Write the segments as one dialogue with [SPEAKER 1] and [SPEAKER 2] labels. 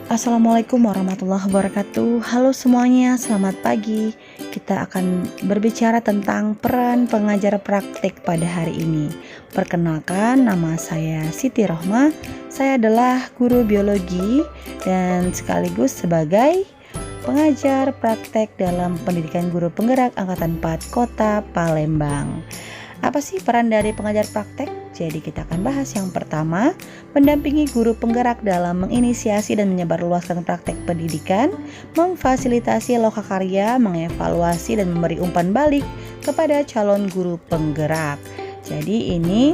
[SPEAKER 1] Assalamualaikum warahmatullahi wabarakatuh. Halo semuanya, selamat pagi. Kita akan berbicara tentang peran pengajar praktik pada hari ini. Perkenalkan, nama saya Siti Rohma. Saya adalah guru biologi dan sekaligus sebagai pengajar praktek dalam pendidikan guru penggerak Angkatan 4 Kota Palembang. Apa sih peran dari pengajar praktek? Jadi kita akan bahas yang pertama, mendampingi guru penggerak dalam menginisiasi dan menyebarluaskan praktek pendidikan, memfasilitasi lokakarya, mengevaluasi dan memberi umpan balik kepada calon guru penggerak. Jadi ini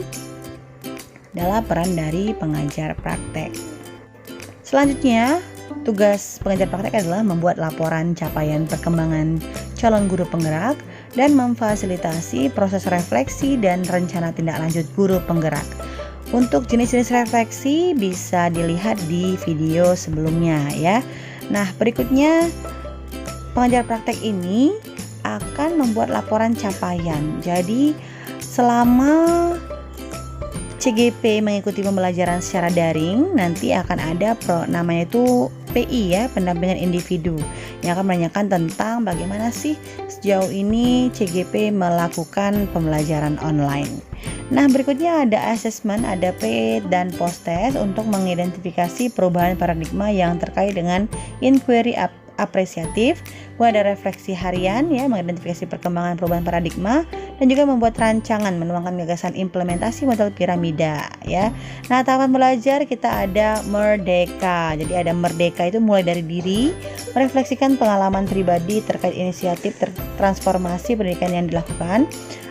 [SPEAKER 1] adalah peran dari pengajar praktek. Selanjutnya, tugas pengajar praktek adalah membuat laporan capaian perkembangan calon guru penggerak dan memfasilitasi proses refleksi dan rencana tindak lanjut guru penggerak. Untuk jenis-jenis refleksi bisa dilihat di video sebelumnya ya. Nah, berikutnya pengajar praktek ini akan membuat laporan capaian. Jadi selama CGP mengikuti pembelajaran secara daring, nanti akan ada namanya itu PI ya, pendampingan individu, yang akan menanyakan tentang bagaimana sih sejauh ini CGP melakukan pembelajaran online. Nah, berikutnya ada asesmen, ada pre dan post test untuk mengidentifikasi perubahan paradigma yang terkait dengan inquiry apresiatif, ada refleksi harian ya, mengidentifikasi perkembangan perubahan paradigma, dan juga membuat rancangan menuangkan gagasan implementasi model piramida ya. Nah, tahapan belajar kita ada merdeka. Jadi ada merdeka itu mulai dari diri, merefleksikan pengalaman pribadi terkait inisiatif transformasi pendidikan yang dilakukan.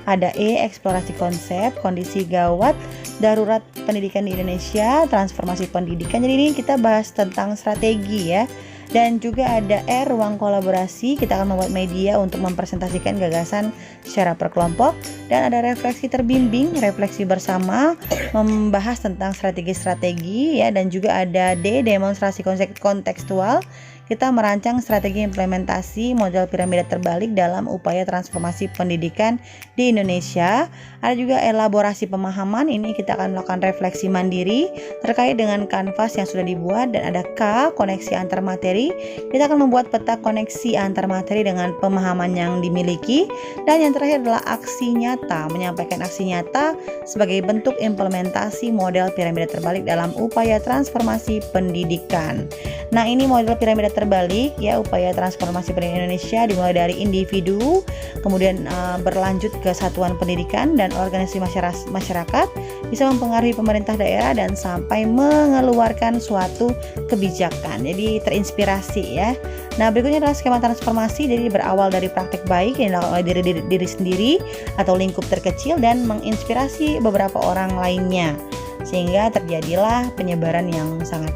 [SPEAKER 1] Ada eksplorasi konsep, kondisi gawat, darurat pendidikan di Indonesia, transformasi pendidikan. Jadi ini kita bahas tentang strategi ya. Dan juga ada ruang kolaborasi, kita akan membuat media untuk mempresentasikan gagasan secara per kelompok. Dan ada refleksi terbimbing, refleksi bersama, membahas tentang strategi-strategi ya. Dan juga ada demonstrasi kontekstual, kita merancang strategi implementasi model piramida terbalik dalam upaya transformasi pendidikan di Indonesia. Ada juga elaborasi pemahaman, ini kita akan melakukan refleksi mandiri terkait dengan kanvas yang sudah dibuat. Dan ada koneksi antar materi, kita akan membuat peta koneksi antar materi dengan pemahaman yang dimiliki. Dan yang terakhir adalah aksi nyata, menyampaikan aksi nyata sebagai bentuk implementasi model piramida terbalik dalam upaya transformasi pendidikan. Nah, ini model piramida terbalik ya, upaya transformasi pendidikan Indonesia dimulai dari individu, kemudian berlanjut ke satuan pendidikan dan organisasi masyarakat, bisa mempengaruhi pemerintah daerah dan sampai mengeluarkan suatu kebijakan. Jadi terinspirasi ya. Nah, berikutnya adalah skema transformasi. Jadi berawal dari praktek baik yang dilakukan oleh diri sendiri atau lingkup terkecil dan menginspirasi beberapa orang lainnya, sehingga terjadilah penyebaran yang sangat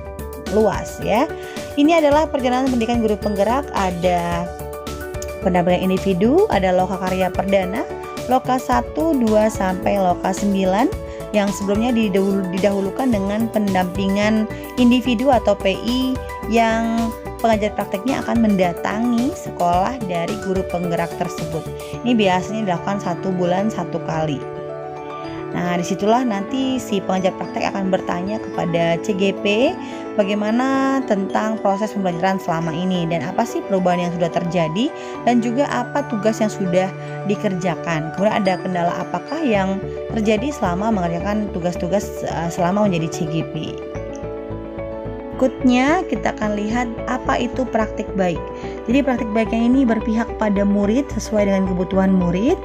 [SPEAKER 1] luas ya. Ini adalah perjalanan pendidikan guru penggerak. Ada pendampingan individu, ada lokakarya perdana, loka 1, 2 sampai loka 9, yang sebelumnya didahulukan dengan pendampingan individu atau PI, yang pengajar prakteknya akan mendatangi sekolah dari guru penggerak tersebut. Ini biasanya dilakukan 1 bulan 1 kali. Nah, disitulah nanti si pengajar praktek akan bertanya kepada CGP bagaimana tentang proses pembelajaran selama ini dan apa sih perubahan yang sudah terjadi dan juga apa tugas yang sudah dikerjakan. Kemudian ada kendala apakah yang terjadi selama mengerjakan tugas-tugas selama menjadi CGP. Berikutnya kita akan lihat apa itu praktik baik. Jadi praktik baiknya ini berpihak pada murid sesuai dengan kebutuhan murid,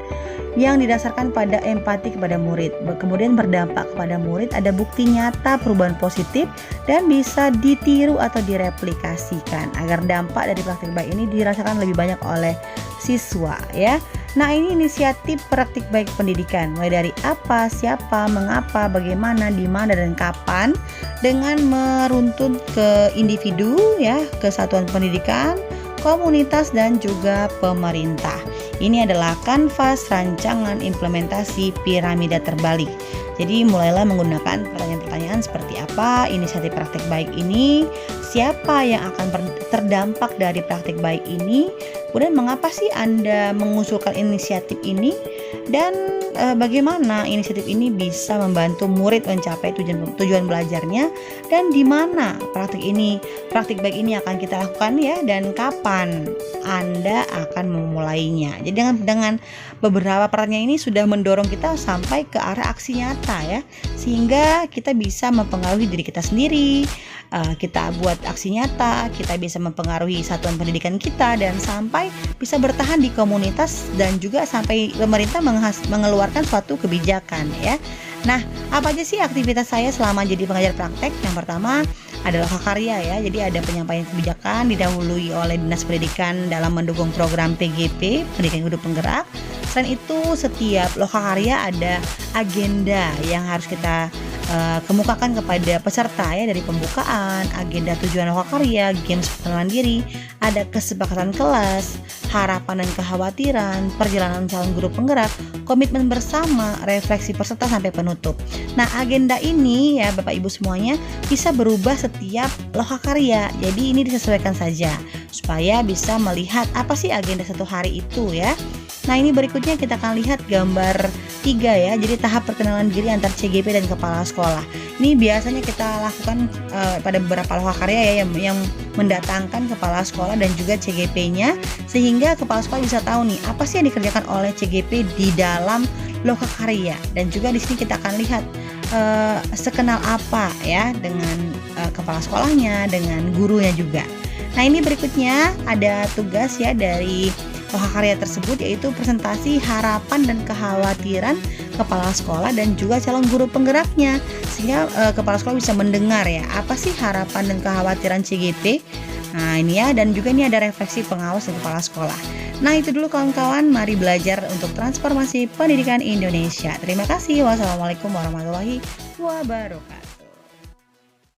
[SPEAKER 1] yang didasarkan pada empati kepada murid, kemudian berdampak kepada murid, ada bukti nyata perubahan positif dan bisa ditiru atau direplikasikan agar dampak dari praktik baik ini dirasakan lebih banyak oleh siswa ya. Nah, ini inisiatif praktik baik pendidikan, mulai dari apa, siapa, mengapa, bagaimana, di mana, dan kapan, dengan meruntun ke individu ya, ke satuan pendidikan, komunitas, dan juga pemerintah. Ini adalah kanvas rancangan implementasi piramida terbalik. Jadi mulailah menggunakan pertanyaan-pertanyaan seperti apa inisiatif praktik baik ini, siapa yang akan terdampak dari praktik baik ini, kemudian mengapa sih Anda mengusulkan inisiatif ini, Dan bagaimana inisiatif ini bisa membantu murid mencapai tujuan belajarnya, dan di mana praktik baik ini akan kita lakukan ya, dan kapan Anda akan memulainya. Jadi dengan beberapa pertanyaan ini sudah mendorong kita sampai ke arah aksi nyata ya, sehingga kita bisa mempengaruhi diri kita sendiri, kita buat aksi nyata, kita bisa mempengaruhi satuan pendidikan kita, dan sampai bisa bertahan di komunitas, dan juga sampai pemerintah mengeluarkan suatu kebijakan ya. Nah, apa aja sih aktivitas saya selama jadi pengajar praktek? Yang pertama adalah lokakarya ya. Jadi ada penyampaian kebijakan didahului oleh Dinas Pendidikan dalam mendukung program PGP, Pendidikan Guru Penggerak. Selain itu, setiap lokakarya ada agenda yang harus kita kemukakan kepada peserta ya, dari pembukaan, agenda tujuan lokakarya, games pengenalan diri, ada kesepakatan kelas, harapan dan kekhawatiran, perjalanan calon guru penggerak, komitmen bersama, refleksi peserta sampai penutup. Nah, agenda ini ya Bapak Ibu semuanya bisa berubah setiap lokakarya. Jadi ini disesuaikan saja supaya bisa melihat apa sih agenda satu hari itu ya. Nah, ini berikutnya kita akan lihat gambar 3 ya. Jadi tahap perkenalan diri antar CGP dan kepala sekolah. Ini biasanya kita lakukan pada beberapa lokakarya ya, yang mendatangkan kepala sekolah dan juga CGP-nya, sehingga kepala sekolah bisa tahu nih apa sih yang dikerjakan oleh CGP di dalam lokakarya. Dan juga di sini kita akan lihat sekenal apa ya dengan kepala sekolahnya, dengan gurunya juga. Nah, ini berikutnya ada tugas ya dari lokakarya tersebut, yaitu presentasi harapan dan kekhawatiran kepala sekolah dan juga calon guru penggeraknya, sehingga kepala sekolah bisa mendengar ya apa sih harapan dan kekhawatiran CGP. Nah, ini ya, dan juga ini ada refleksi pengawas dan kepala sekolah. Nah, itu dulu kawan-kawan, mari belajar untuk transformasi pendidikan Indonesia. Terima kasih. Wassalamualaikum warahmatullahi wabarakatuh.